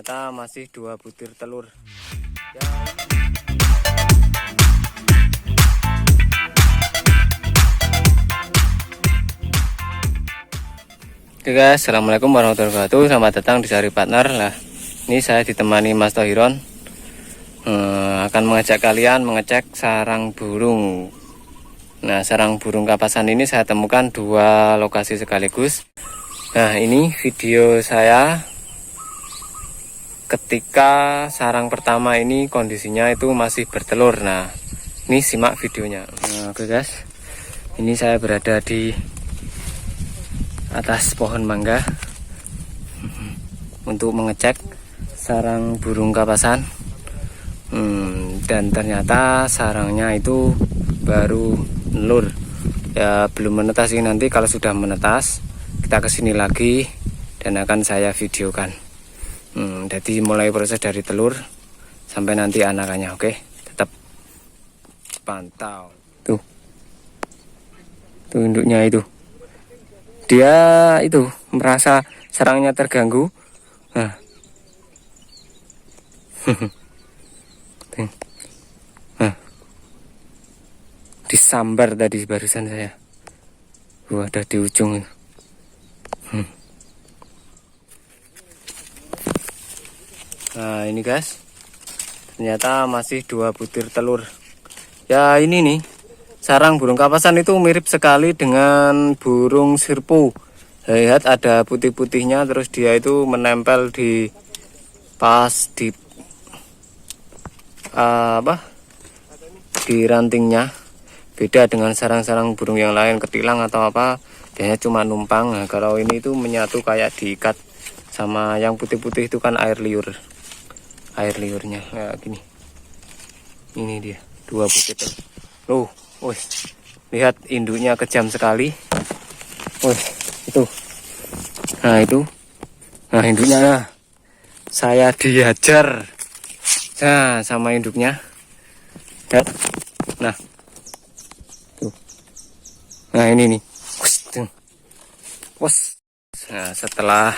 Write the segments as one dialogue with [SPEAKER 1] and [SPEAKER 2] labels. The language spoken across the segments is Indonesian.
[SPEAKER 1] ternyata masih 2 butir telur ya. Oke guys, assalamualaikum warahmatullahi wabarakatuh. Selamat datang di Sari Partner. Nah, ini saya ditemani Mas Tohiron akan mengajak kalian mengecek sarang burung. Nah, sarang burung kapasan ini saya temukan 2 lokasi sekaligus. Nah, ini video saya ketika sarang pertama ini kondisinya itu masih bertelur. Nah, ini simak videonya. Nah, oke guys, ini saya berada di atas pohon mangga untuk mengecek sarang burung kapasan. Dan ternyata sarangnya itu baru telur ya, belum menetas. Ini nanti kalau sudah menetas kita kesini lagi dan akan saya videokan. Jadi mulai proses dari telur sampai nanti anakannya. Oke, tetap pantau. Tuh induknya itu, dia itu merasa sarangnya terganggu. Nah, nah, disambar tadi barusan saya. Ada di ujung. Nah, ini guys, ternyata masih 2 butir telur ya. Ini nih, sarang burung kapasan itu mirip sekali dengan burung sirpu. Lihat ada putih-putihnya, terus dia itu menempel di pas di di rantingnya. Beda dengan sarang-sarang burung yang lain, ketilang atau apa, biasanya cuma numpang. Nah, kalau ini itu menyatu kayak diikat. Sama yang putih-putih itu kan air liurnya kayak gini. Ini dia 2 butir telur. Wih, lihat induknya kejam sekali. Wih, itu. Nah, induknya. Nah, saya dihajar. Nah, sama induknya. Lihat. Nah. Tuh. Nah, ini nih. Nah, setelah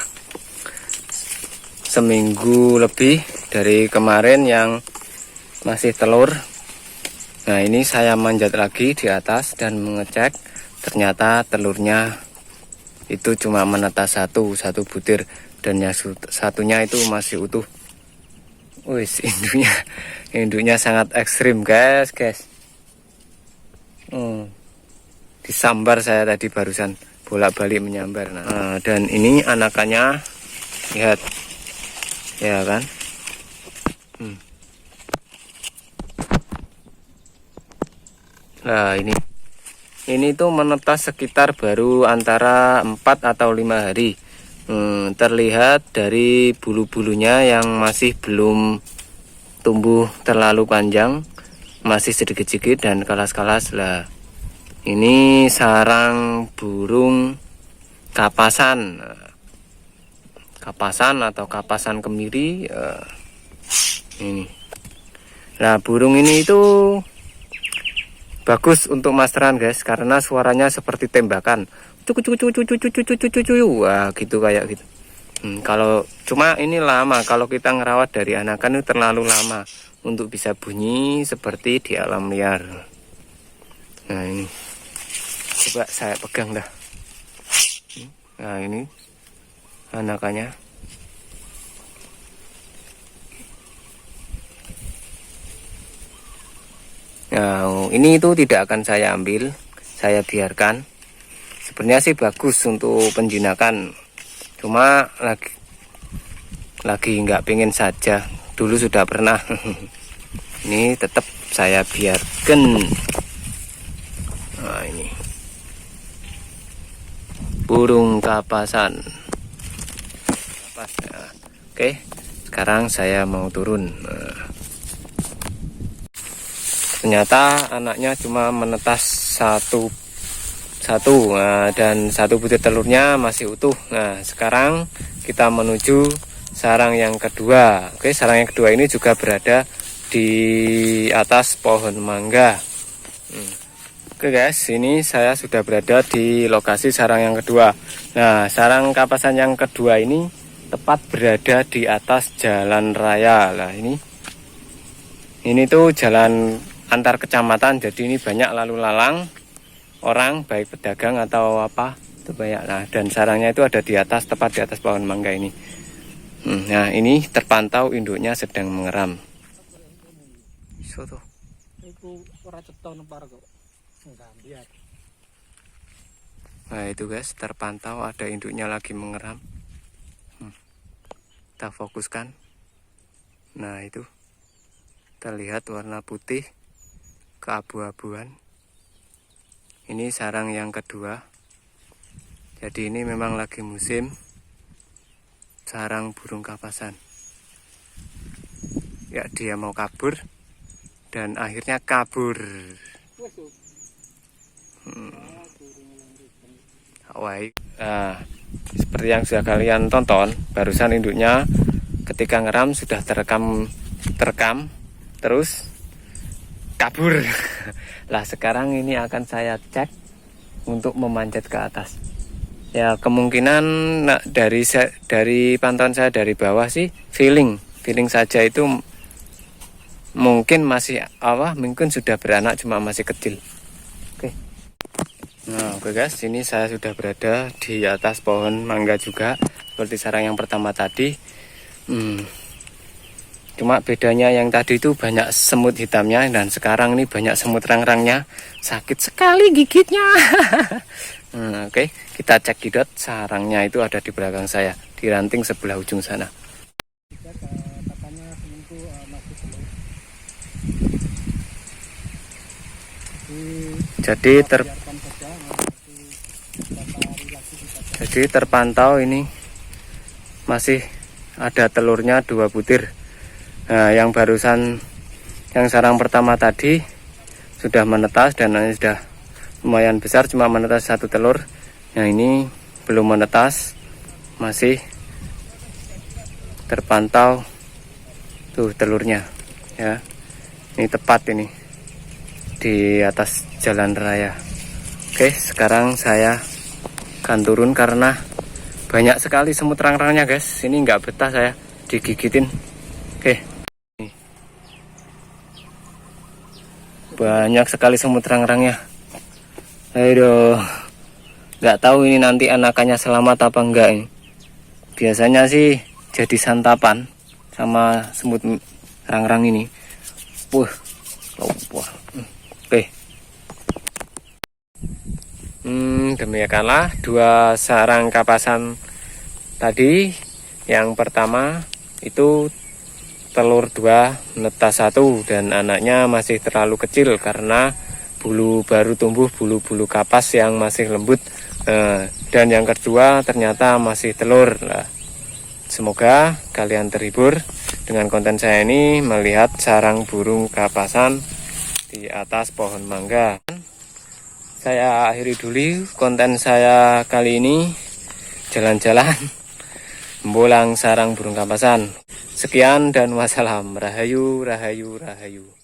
[SPEAKER 1] seminggu lebih dari kemarin yang masih telur. Nah, ini saya manjat lagi di atas dan mengecek. Ternyata telurnya itu cuma menetas satu butir, dan yang satunya itu masih utuh. Wih, induknya sangat ekstrim guys. Disambar saya tadi barusan, bolak-balik menyambar. Nah, dan ini anakannya, lihat ya kan. Nah, ini tuh menetas sekitar baru antara 4 atau 5 hari. Terlihat dari bulu-bulunya yang masih belum tumbuh terlalu panjang, masih sedikit-sedikit dan kalas-kalas lah. Ini sarang burung kapasan atau kapasan kemiri. Ini. Nah, burung ini itu bagus untuk masteran guys, karena suaranya seperti tembakan. Wah, gitu kayak gitu. Kalau cuma ini lama, kalau kita ngerawat dari anakan itu terlalu lama untuk bisa bunyi seperti di alam liar. Nah, ini coba saya pegang dah. Nah, ini anakannya. Nah, ini itu tidak akan saya ambil, saya biarkan. Sebenarnya sih bagus untuk penjinakan, cuma lagi nggak pengen saja. Dulu sudah pernah. Ini tetap saya biarkan. Nah, ini burung kapasan. Oke, sekarang saya mau turun. Ternyata anaknya cuma menetas satu, dan 1 butir telurnya masih utuh. Nah, sekarang kita menuju sarang yang kedua. Oke, sarang yang kedua ini juga berada di atas pohon mangga. Oke guys, ini saya sudah berada di lokasi sarang yang kedua. Nah, sarang kapasan yang kedua ini tepat berada di atas jalan raya. Lah ini tuh jalan antar kecamatan, jadi ini banyak lalu lalang orang, baik pedagang atau apa itu banyak. Nah, dan sarangnya itu ada di atas, tepat di atas pohon mangga ini. Nah, ini terpantau induknya sedang mengeram. Soto. Nah, itu guys, terpantau ada induknya lagi mengeram. Kita fokuskan. Nah, itu terlihat warna putih keabu-abuan. Ini sarang yang kedua. Jadi ini memang lagi musim sarang burung kapasan. Ya, dia mau kabur dan akhirnya kabur. Nah, seperti yang sudah kalian tonton, barusan induknya ketika ngeram sudah terekam terus kabur. Lah sekarang ini akan saya cek untuk memanjat ke atas. Ya kemungkinan dari pantauan saya dari bawah sih feeling saja itu mungkin masih mungkin sudah beranak, cuma masih kecil. Oke. Nah, oke guys, ini saya sudah berada di atas pohon mangga juga seperti sarang yang pertama tadi. Cuma bedanya yang tadi itu banyak semut hitamnya, dan sekarang ini banyak semut rang-rangnya. Sakit sekali gigitnya. Oke, kita cek gidot. Sarangnya itu ada di belakang saya, di ranting sebelah ujung sana. Jadi terpantau ini masih ada telurnya 2 butir. Nah, yang barusan yang sarang pertama tadi sudah menetas dan ini sudah lumayan besar, cuma menetas 1 telur. Yang ini belum menetas, masih terpantau tuh telurnya ya. Ini tepat ini di atas jalan raya. Oke, sekarang saya akan turun karena banyak sekali semut rang-rangnya guys. Ini nggak betah saya digigitin. Oke, banyak sekali semut rang-rangnya. Aduh, nggak tahu ini nanti anakannya selamat apa enggak ini. Biasanya sih jadi santapan sama semut rang-rang ini. Wah. Oke. Demikianlah 2 sarang kapasan tadi. Yang pertama itu telur 2, menetas 1, dan anaknya masih terlalu kecil karena bulu baru tumbuh, bulu-bulu kapas yang masih lembut. Dan yang kedua ternyata masih telur. Semoga kalian terhibur dengan konten saya ini, melihat sarang burung kapasan di atas pohon mangga. Saya akhiri dulu konten saya kali ini, jalan-jalan membolang sarang burung kapasan. Sekian dan wassalam. Rahayu, rahayu, rahayu.